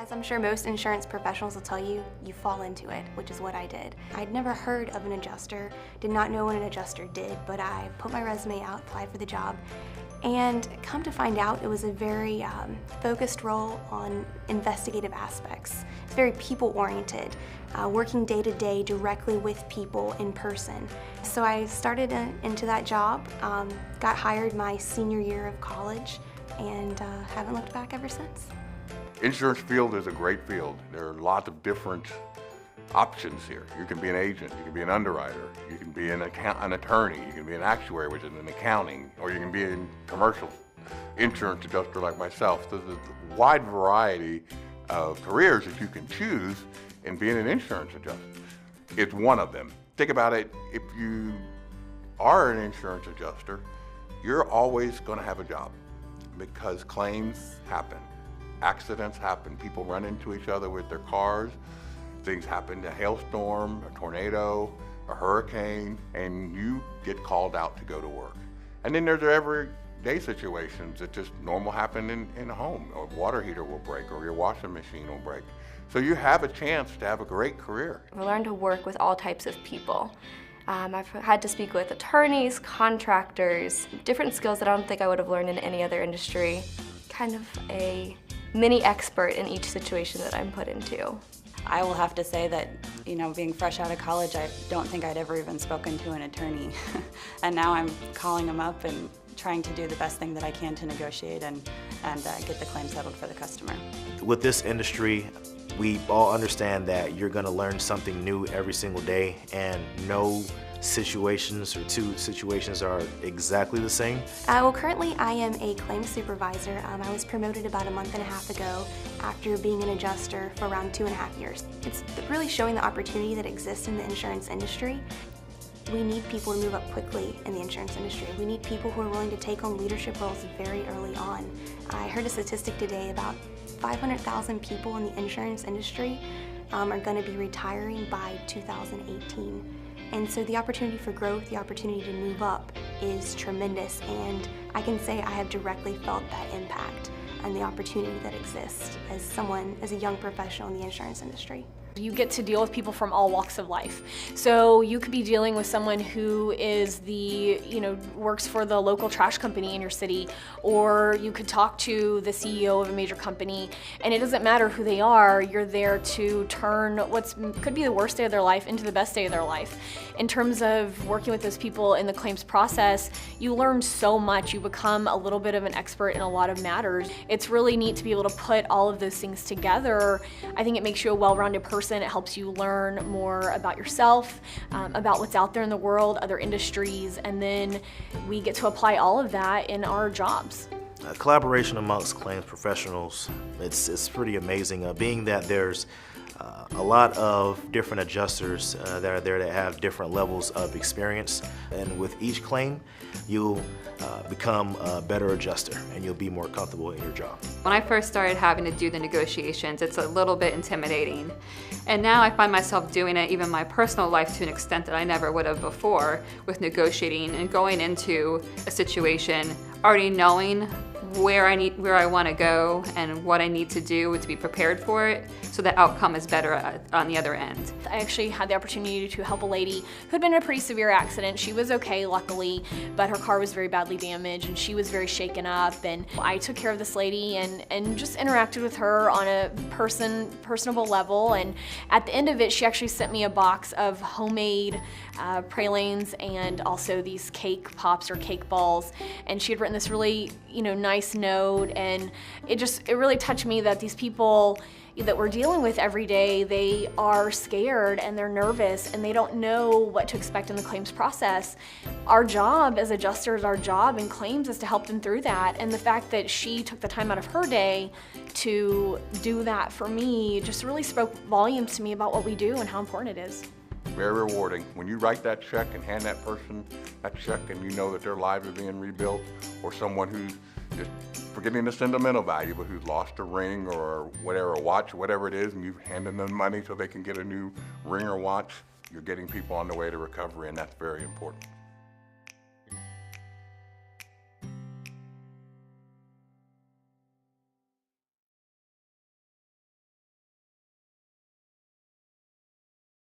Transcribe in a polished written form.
As I'm sure most insurance professionals will tell you, you fall into it, which is what I did. I'd never heard of an adjuster, did not know what an adjuster did, but I put my resume out, applied for the job, and come to find out it was a very focused role on investigative aspects. It's very people-oriented, working day to day directly with people in person. So I started into that job, got hired my senior year of college, and haven't looked back ever since. Insurance field is a great field. There are lots of different options here. You can be an agent, you can be an underwriter, you can be an attorney, you can be an actuary, which is in accounting, or you can be in commercial insurance adjuster like myself. There's a wide variety of careers that you can choose in being an insurance adjuster. It's one of them. Think about it, if you are an insurance adjuster, you're always going to have a job because claims happen. Accidents happen, people run into each other with their cars, things happen, a hailstorm, a tornado, a hurricane, and you get called out to go to work. And then there's everyday situations that just normal happen in a home. A water heater will break or your washing machine will break. So you have a chance to have a great career. I've learned to work with all types of people. I've had to speak with attorneys, contractors, different skills that I don't think I would have learned in any other industry. Kind of a mini expert in each situation that I'm put into. I will have to say that, being fresh out of college, I don't think I'd ever even spoken to an attorney. And now I'm calling them up and trying to do the best thing that I can to negotiate and get the claim settled for the customer. With this industry, we all understand that you're going to learn something new every single day, and no situations or two situations are exactly the same. Well, currently I am a claims supervisor. I was promoted about a month and a half ago after being an adjuster for around 2.5 years. It's really showing the opportunity that exists in the insurance industry. We need people to move up quickly in the insurance industry. We need people who are willing to take on leadership roles very early on. I heard a statistic today about 500,000 people in the insurance industry are going to be retiring by 2018. And so the opportunity for growth, the opportunity to move up is tremendous, and I can say I have directly felt that impact and the opportunity that exists as a young professional in the insurance industry. You get to deal with people from all walks of life. So you could be dealing with someone who is works for the local trash company in your city, or you could talk to the CEO of a major company, and it doesn't matter who they are, you're there to turn what could be the worst day of their life into the best day of their life. In terms of working with those people in the claims process, you learn so much. You become a little bit of an expert in a lot of matters. It's really neat to be able to put all of those things together. I think it makes you a well-rounded person. It helps you learn more about yourself, about what's out there in the world, other industries, and then we get to apply all of that in our jobs. Collaboration amongst claims professionals, it's pretty amazing. Being that there's a lot of different adjusters that are there that have different levels of experience, and with each claim you'll become a better adjuster and you'll be more comfortable in your job. When I first started having to do the negotiations, it's a little bit intimidating, and now I find myself doing it even in my personal life to an extent that I never would have before, with negotiating and going into a situation already knowing where I want to go and what I need to do to be prepared for it, so the outcome is better on the other end. I actually had the opportunity to help a lady who had been in a pretty severe accident. She was okay, luckily, but her car was very badly damaged and she was very shaken up, and I took care of this lady and just interacted with her on a personable level, and at the end of it she actually sent me a box of homemade pralines and also these cake pops or cake balls, and she had written this really nice note, and it really touched me that these people that we're dealing with every day, they are scared and they're nervous and they don't know what to expect in the claims process. Our job as adjusters, our job in claims is to help them through that, and the fact that she took the time out of her day to do that for me just really spoke volumes to me about what we do and how important it is. Very rewarding. When you write that check and hand that person that check and you know that their lives are being rebuilt, or someone who's just forgetting the sentimental value, but who's lost a ring or whatever, a watch, whatever it is, and you've handed them money so they can get a new ring or watch, you're getting people on the way to recovery, and that's very important.